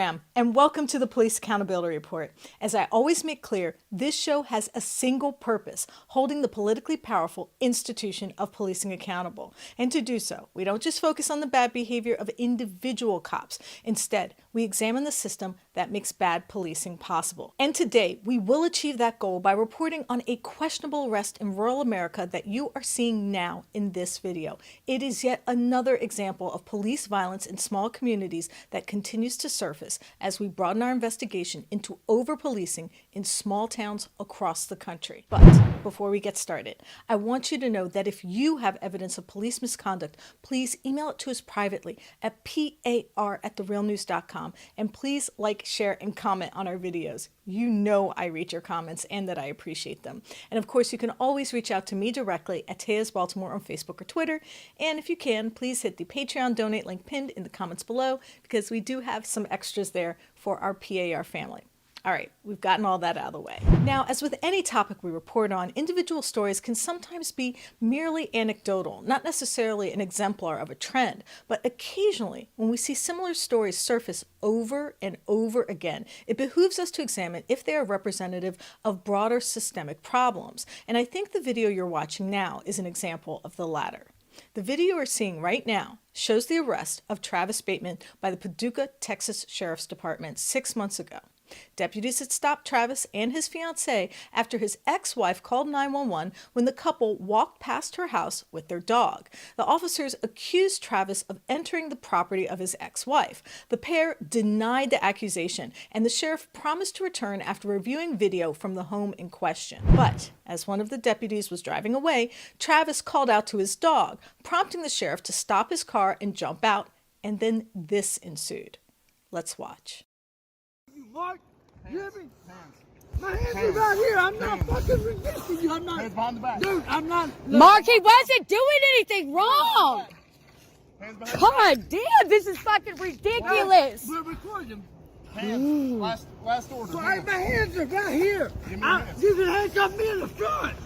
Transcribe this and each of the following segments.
And welcome to the Police Accountability Report. As I always make clear, this show has a single purpose, holding the politically powerful institution of policing accountable. And to do so, we don't just focus on the bad behavior of individual cops. Instead, we examine the system that makes bad policing possible. And today, we will achieve that goal by reporting on a questionable arrest in rural America that you are seeing now in this video. It is yet another example of police violence in small communities that continues to surface as we broaden our investigation into over-policing in small towns across the country. But before we get started, I want you to know that if you have evidence of police misconduct, please email it to us privately at par@therealnews.com, and please like, share, and comment on our videos. You know I read your comments and that I appreciate them. And of course, you can always reach out to me directly at Tejas Baltimore on Facebook or Twitter. And if you can, please hit the Patreon donate link pinned in the comments below, because we do have some extras there for our PAR family. All right, we've gotten all that out of the way. Now, as with any topic we report on, individual stories can sometimes be merely anecdotal, not necessarily an exemplar of a trend, but occasionally, when we see similar stories surface over and over again, it behooves us to examine if they are representative of broader systemic problems. And I think the video you're watching now is an example of the latter. The video we're seeing right now shows the arrest of Travis Bateman by the Paducah, Texas Sheriff's Department 6 months ago. Deputies had stopped Travis and his fiancée after his ex-wife called 911 when the couple walked past her house with their dog. The officers accused Travis of entering the property of his ex-wife. The pair denied the accusation, and the sheriff promised to return after reviewing video from the home in question. But as one of the deputies was driving away, Travis called out to his dog, prompting the sheriff to stop his car and jump out, and then this ensued. Let's watch. Mark, you hear me? My hands are right here. I'm not fucking resisting you. I'm not. Hands behind the back. Dude, I'm not. Mark, he wasn't doing anything wrong. Hands behind the God damn, this is fucking ridiculous. We're recording. back. Hands. Last order. So hands. my hands are right here. Give me your hands. You can handcuff me in the front.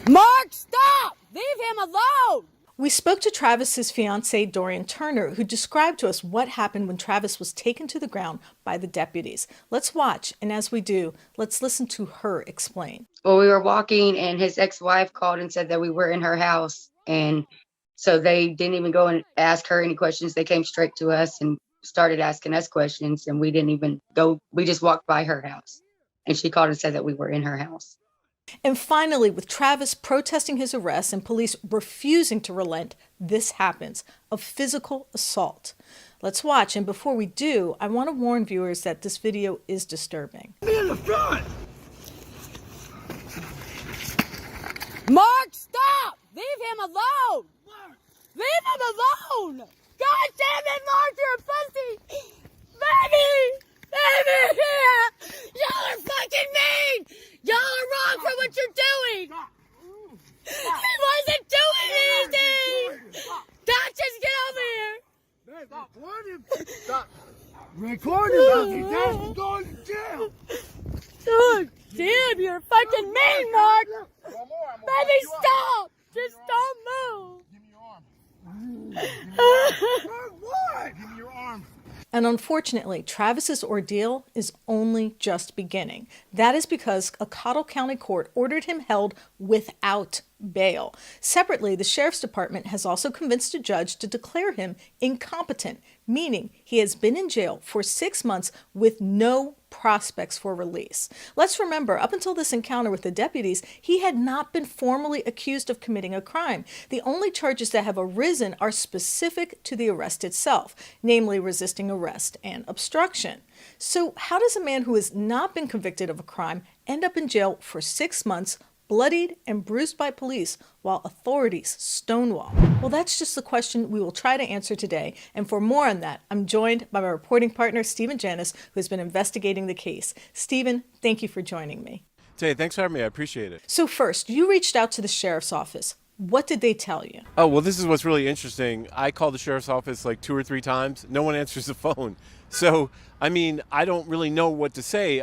Mark, stop! Leave him alone! We spoke to Travis's fiancée, Dorian Turner, who described to us what happened when Travis was taken to the ground by the deputies. Let's watch, and as we do, let's listen to her explain. Well, we were walking and his ex-wife called and said that we were in her house. And so they didn't even go and ask her any questions. They came straight to us and started asking us questions, and we didn't even go. We just walked by her house, and she called and said that we were in her house. And finally, with Travis protesting his arrest and police refusing to relent, this happens, a physical assault. Let's watch, and before we do, I want to warn viewers that this video is disturbing. Me in the front. Mark, stop! Leave him alone! Leave him alone! God damn it, Mark, you're a pussy! Baby! Baby! Yeah! Y'all are fucking mean! Y'all are wrong for what you're doing! He wasn't doing anything! Doc, just get over here! Stop. Record him. Stop. Record him. He's asking going to jail. God damn, you're fucking mean, Mark! One more. I'm gonna Baby, fuck you up. stop! Just don't move! Give me your arm. What? Give me your arm. And unfortunately, Travis's ordeal is only just beginning. That is because a Cottle County court ordered him held without bail. Separately, the Sheriff's Department has also convinced a judge to declare him incompetent, meaning he has been in jail for 6 months with no prospects for release. Let's remember, up until this encounter with the deputies, he had not been formally accused of committing a crime. The only charges that have arisen are specific to the arrest itself, namely resisting arrest and obstruction. So how does a man who has not been convicted of a crime end up in jail for 6 months, bloodied and bruised by police while authorities stonewall? Well, that's just the question we will try to answer today. And for more on that, I'm joined by my reporting partner, Stephen Janis, who has been investigating the case. Stephen, thank you for joining me. Tay, thanks for having me. I appreciate it. So first, you reached out to the sheriff's office. What did they tell you? Oh, well, this is what's really interesting. I called the sheriff's office like 2 or 3 times. No one answers the phone. So I mean, I don't really know what to say.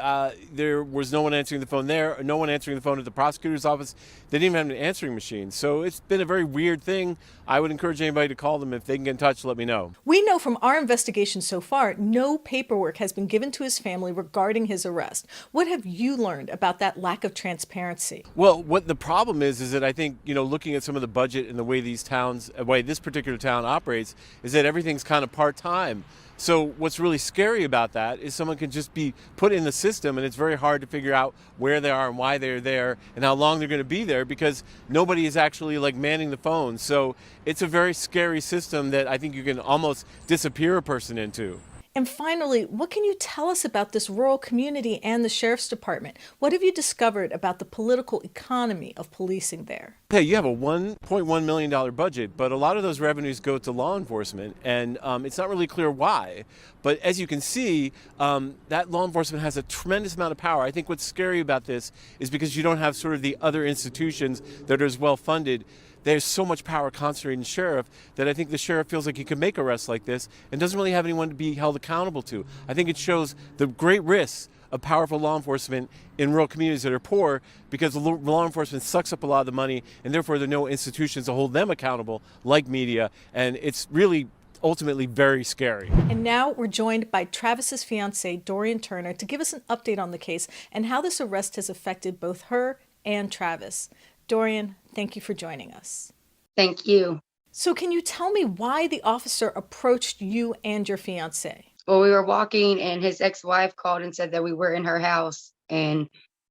There was no one answering the phone there, no one answering the phone at the prosecutor's office. They didn't even have an answering machine. So it's been a very weird thing. I would encourage anybody to call them. If they can get in touch, let me know. We know from our investigation so far, no paperwork has been given to his family regarding his arrest. What have you learned about that lack of transparency? Well, what the problem is that I think, looking at some of the budget and the way the way this particular town operates, is that everything's kind of part-time. So what's really scary about that is someone can just be put in the system, and it's very hard to figure out where they are and why they're there and how long they're going to be there, because nobody is actually like manning the phone. So it's a very scary system that I think you can almost disappear a person into. And finally, what can you tell us about this rural community and the sheriff's department? What have you discovered about the political economy of policing there? Hey, you have a $1.1 million budget, but a lot of those revenues go to law enforcement, and it's not really clear why. But as you can see, that law enforcement has a tremendous amount of power. I think what's scary about this is because you don't have sort of the other institutions that are as well funded. There's so much power concentrated in the sheriff that I think the sheriff feels like he can make arrests like this and doesn't really have anyone to be held accountable to. I think it shows the great risks of powerful law enforcement in rural communities that are poor, because the law enforcement sucks up a lot of the money, and therefore there are no institutions to hold them accountable, like media, and it's really ultimately very scary. And now we're joined by Travis's fiance, Dorian Turner, to give us an update on the case and how this arrest has affected both her and Travis. Dorian, thank you for joining us. Thank you. So can you tell me why the officer approached you and your fiance? Well, we were walking and his ex-wife called and said that we were in her house. And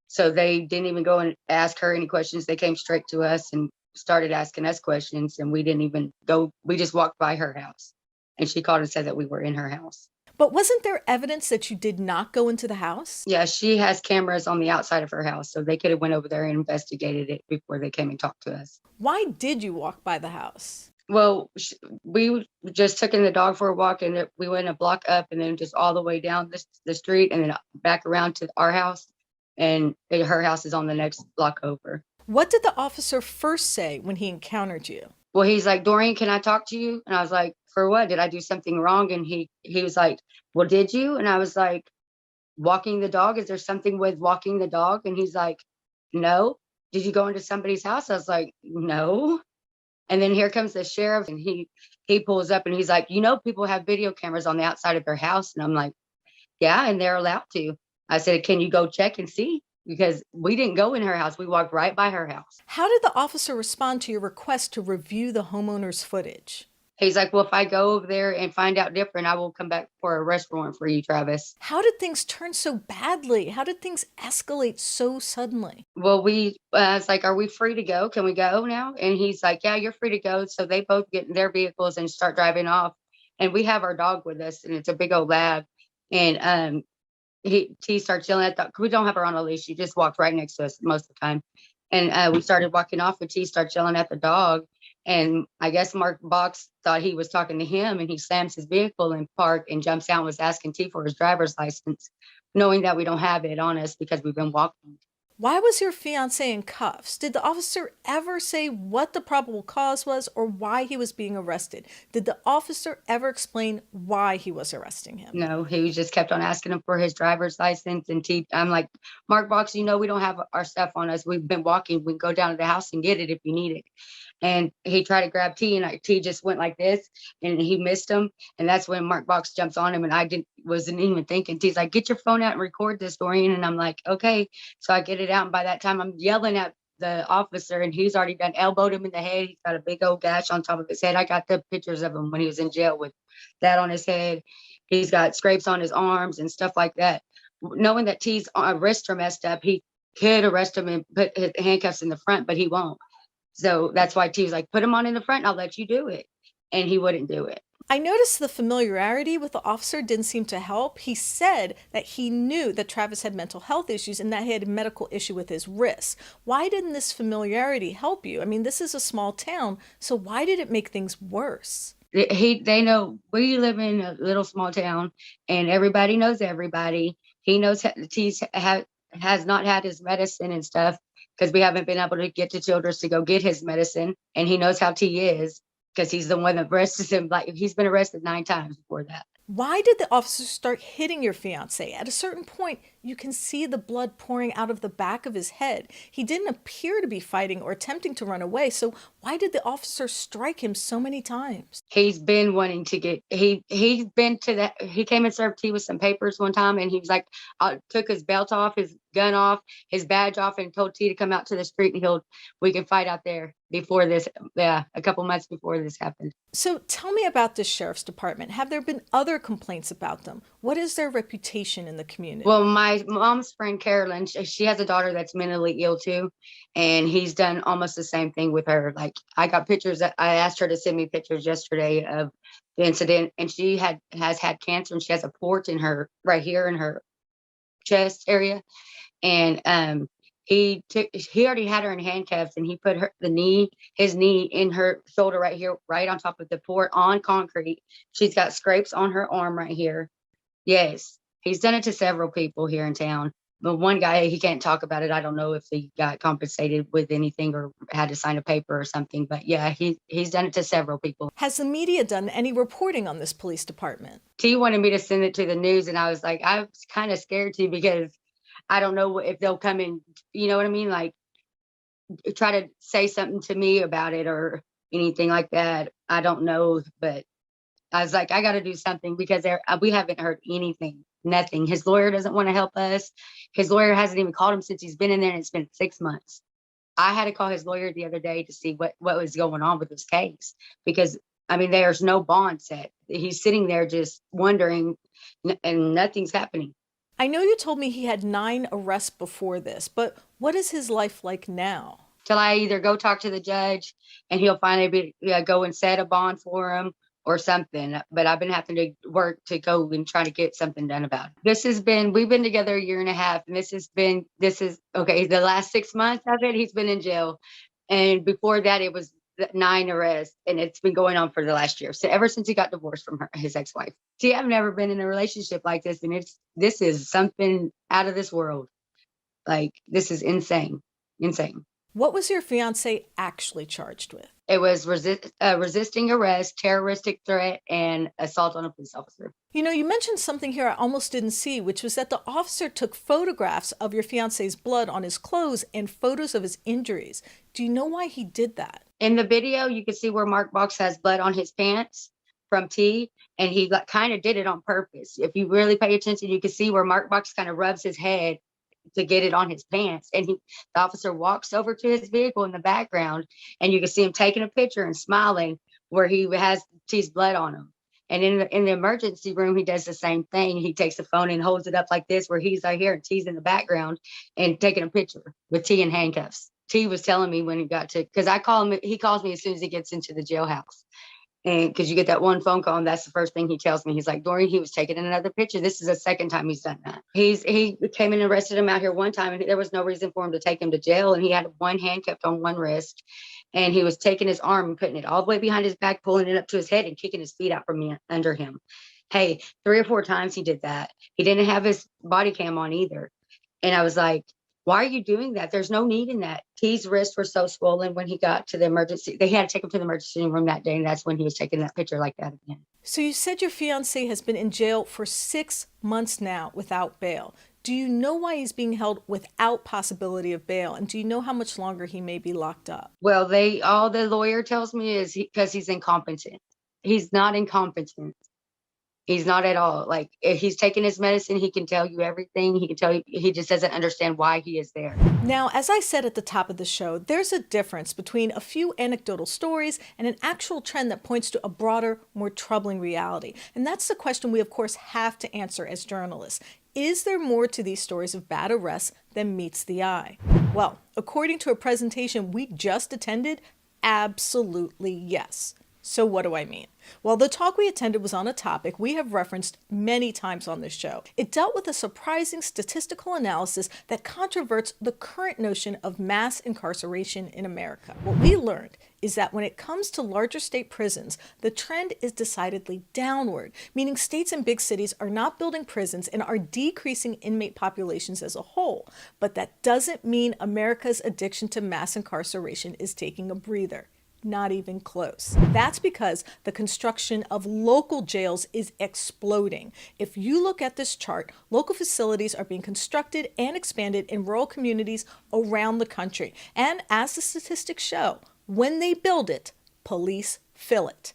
so they didn't even go and ask her any questions. They came straight to us and started asking us questions, and we didn't even go. We just walked by her house, and she called and said that we were in her house. But wasn't there evidence that you did not go into the house? Yeah, she has cameras on the outside of her house, so they could have went over there and investigated it before they came and talked to us. Why did you walk by the house? Well, we just took in the dog for a walk, and we went a block up and then just all the way down the street and then back around to our house, and her house is on the next block over. What did the officer first say when he encountered you? Well, he's like, Dorian, can I talk to you? And I was like, for what? Did I do something wrong? And he was like, well, did you? And I was like, walking the dog? Is there something with walking the dog? And he's like, no. Did you go into somebody's house? I was like, no. And then here comes the sheriff, and he pulls up and he's like, people have video cameras on the outside of their house. And I'm like, yeah, and they're allowed to. I said, can you go check and see? Because we didn't go in her house. We walked right by her house. How did the officer respond to your request to review the homeowner's footage? He's like, well, if I go over there and find out different, I will come back for a arrest warrant for you, Travis. How did things turn so badly? How did things escalate so suddenly? Well, I was like, are we free to go? Can we go now? And he's like, yeah, you're free to go. So they both get in their vehicles and start driving off. And we have our dog with us, and it's a big old lab. And T starts yelling at the, we don't have her on a leash. She just walked right next to us most of the time. And we started walking off, and T starts yelling at the dog. And I guess Mark Box thought he was talking to him, and he slams his vehicle in park and jumps out and was asking T for his driver's license, knowing that we don't have it on us because we've been walking. Why was your fiance in cuffs? Did the officer ever say what the probable cause was or why he was being arrested? Did the officer ever explain why he was arresting him? No, he just kept on asking him for his driver's license. And I'm like, Mark Box, we don't have our stuff on us. We've been walking. We can go down to the house and get it if you need it. And he tried to grab T, and T just went like this, and he missed him. And that's when Mark Box jumps on him, and I wasn't even thinking. T's like, get your phone out and record this, Dorian. And I'm like, okay. So I get it out, and by that time I'm yelling at the officer, and he's already done elbowed him in the head. He's got a big old gash on top of his head. I got the pictures of him when he was in jail with that on his head. He's got scrapes on his arms and stuff like that. Knowing that T's wrists are messed up, he could arrest him and put his handcuffs in the front, but he won't. So that's why T was like, put him on in the front and I'll let you do it. And he wouldn't do it. I noticed the familiarity with the officer didn't seem to help. He said that he knew that Travis had mental health issues and that he had a medical issue with his wrists. Why didn't this familiarity help you? I mean, this is a small town, so why did it make things worse? They know we live in a little small town, and everybody knows everybody. He knows T has not had his medicine and stuff, because we haven't been able to get to Childress to go get his medicine. And he knows how T is, because he's the one that arrested him. Like, he's been arrested 9 times before that. Why did the officer start hitting your fiance? At a certain point, you can see the blood pouring out of the back of his head. He didn't appear to be fighting or attempting to run away, so why did the officer strike him so many times? He's been wanting to get, he's been to that, he came and served tea with some papers one time, and he was like, took his belt off, his gun off, his badge off, and told T to come out to the street and we can fight out there before this, a couple months before this happened. So tell me about this sheriff's department. Have there been other complaints about them? What is their reputation in the community? Well, my mom's friend Carolyn, she has a daughter that's mentally ill too, and he's done almost the same thing with her. Like, I got pictures. I asked her to send me pictures yesterday of the incident, and she has had cancer, and she has a port in her right here in her chest area, and he already had her in handcuffs, and he put his knee in her shoulder right here, right on top of the port on concrete. She's got scrapes on her arm right here. Yes, he's done it to several people here in town. But one guy, he can't talk about it. I don't know if he got compensated with anything or had to sign a paper or something. But yeah, he's done it to several people. Has the media done any reporting on this police department? T wanted me to send it to the news, and I was like, I was kind of scared to, because I don't know if they'll come in, you know what I mean? Like, try to say something to me about it or anything like that. I don't know, but I was like, I got to do something, because we haven't heard anything, nothing. His lawyer doesn't want to help us. His lawyer hasn't even called him since he's been in there, and it's been 6 months. I had to call his lawyer the other day to see what was going on with this case, because, I mean, there's no bond set. He's sitting there just wondering, and nothing's happening. I know you told me he had 9 arrests before this, but what is his life like now? Till I either go talk to the judge and he'll finally go and set a bond for him or something. But I've been having to work to go and try to get something done about it. We've been together 1.5 years, and this is okay. The last 6 months of it, he's been in jail. And before that, it was 9 arrests, and it's been going on for the last year. So ever since he got divorced from his ex-wife. See, I've never been in a relationship like this, and this is something out of this world. Like, this is insane. What was your fiance actually charged with? It was resisting arrest, terroristic threat, and assault on a police officer. You know, you mentioned something here I almost didn't see, which was that the officer took photographs of your fiance's blood on his clothes and photos of his injuries. Do you know why he did that? In the video, you can see where Mark Box has blood on his pants from T, and he kind of did it on purpose. If you really pay attention, you can see where Mark Box kind of rubs his head to get it on his pants, and the officer walks over to his vehicle in the background, and you can see him taking a picture and smiling where he has T's blood on him. And in the emergency room, he does the same thing. He takes the phone and holds it up like this, where he's right here and T's in the background and taking a picture with T in handcuffs. T was telling me when he got to, because he calls me as soon as he gets into the jailhouse. And because you get that one phone call, and that's the first thing he tells me. He's like, Dorian, he was taking another picture. This is the second time he's done that. He came in and arrested him out here one time, and there was no reason for him to take him to jail. And he had one handcuffed on one wrist, and he was taking his arm and putting it all the way behind his back, pulling it up to his head and kicking his feet out from under him. Hey, 3 or 4 times he did that. He didn't have his body cam on either. And I was like, why are you doing that? There's no need in that. T's wrists were so swollen when he got to the emergency. They had to take him to the emergency room that day, and that's when he was taking that picture like that again. So you said your fiance has been in jail for 6 months now without bail. Do you know why he's being held without possibility of bail? And do you know how much longer he may be locked up? Well, all the lawyer tells me is because he's incompetent. He's not incompetent. He's not at all. Like, if he's taking his medicine, he can tell you everything. He can tell you, he just doesn't understand why he is there. Now, as I said at the top of the show, there's a difference between a few anecdotal stories and an actual trend that points to a broader, more troubling reality. And that's the question we, of course, have to answer as journalists. Is there more to these stories of bad arrests than meets the eye? Well, according to a presentation we just attended, absolutely yes. So what do I mean? Well, the talk we attended was on a topic we have referenced many times on this show. It dealt with a surprising statistical analysis that controverts the current notion of mass incarceration in America. What we learned is that when it comes to larger state prisons, the trend is decidedly downward, meaning states and big cities are not building prisons and are decreasing inmate populations as a whole. But that doesn't mean America's addiction to mass incarceration is taking a breather. Not even close. That's because the construction of local jails is exploding. If you look at this chart, local facilities are being constructed and expanded in rural communities around the country. And as the statistics show, when they build it, police fill it.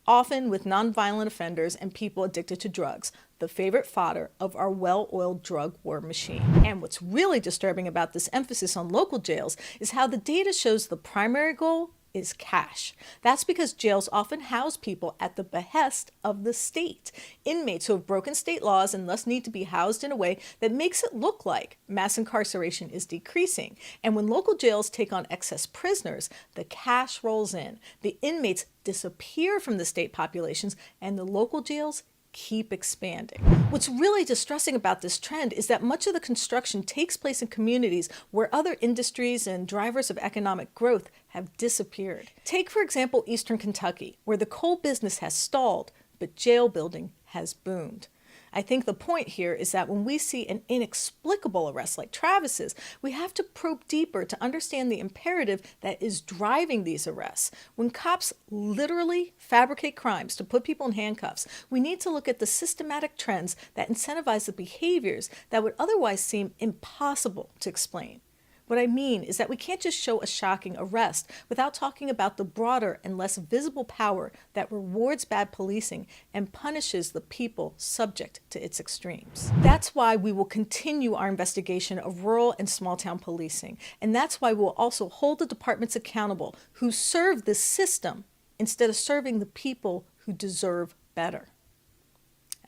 Often with nonviolent offenders and people addicted to drugs, the favorite fodder of our well-oiled drug war machine. And what's really disturbing about this emphasis on local jails is how the data shows the primary goal is cash. That's because jails often house people at the behest of the state. Inmates who have broken state laws and thus need to be housed in a way that makes it look like mass incarceration is decreasing. And when local jails take on excess prisoners, the cash rolls in. The inmates disappear from the state populations and the local jails keep expanding. What's really distressing about this trend is that much of the construction takes place in communities where other industries and drivers of economic growth have disappeared. Take, for example, Eastern Kentucky, where the coal business has stalled, but jail building has boomed. I think the point here is that when we see an inexplicable arrest like Travis's, we have to probe deeper to understand the imperative that is driving these arrests. When cops literally fabricate crimes to put people in handcuffs, we need to look at the systematic trends that incentivize the behaviors that would otherwise seem impossible to explain. What I mean is that we can't just show a shocking arrest without talking about the broader and less visible power that rewards bad policing and punishes the people subject to its extremes. That's why we will continue our investigation of rural and small town policing. And that's why we'll also hold the departments accountable who serve this system instead of serving the people who deserve better.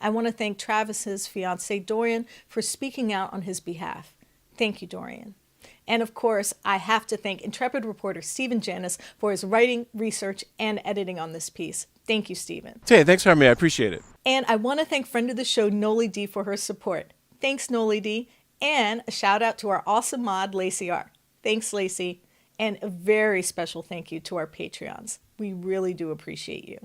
I want to thank Travis's fiance, Dorian, for speaking out on his behalf. Thank you, Dorian. And of course, I have to thank intrepid reporter Stephen Janis for his writing, research, and editing on this piece. Thank you, Stephen. Hey, thanks for having me. I appreciate it. And I want to thank friend of the show, Noli D, for her support. Thanks, Noli D. And a shout out to our awesome mod, Lacey R. Thanks, Lacey. And a very special thank you to our Patreons. We really do appreciate you.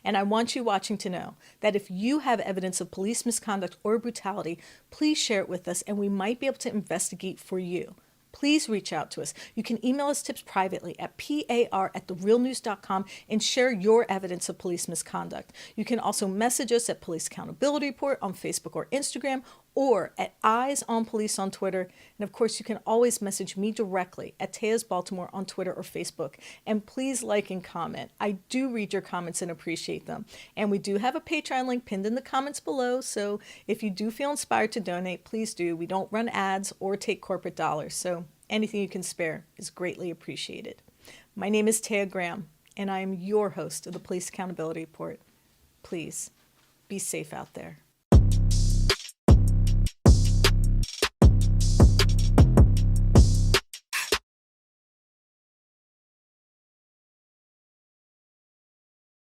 And I want you watching to know that if you have evidence of police misconduct or brutality, please share it with us and we might be able to investigate for you. Please reach out to us. You can email us tips privately at par@therealnews.com and share your evidence of police misconduct. You can also message us at Police Accountability Report on Facebook or Instagram, or at Eyes on Police on Twitter. And of course, you can always message me directly at Tejas Baltimore on Twitter or Facebook. And please like and comment. I do read your comments and appreciate them. And we do have a Patreon link pinned in the comments below. So if you do feel inspired to donate, please do. We don't run ads or take corporate dollars. So anything you can spare is greatly appreciated. My name is Taya Graham, and I am your host of the Police Accountability Report. Please be safe out there.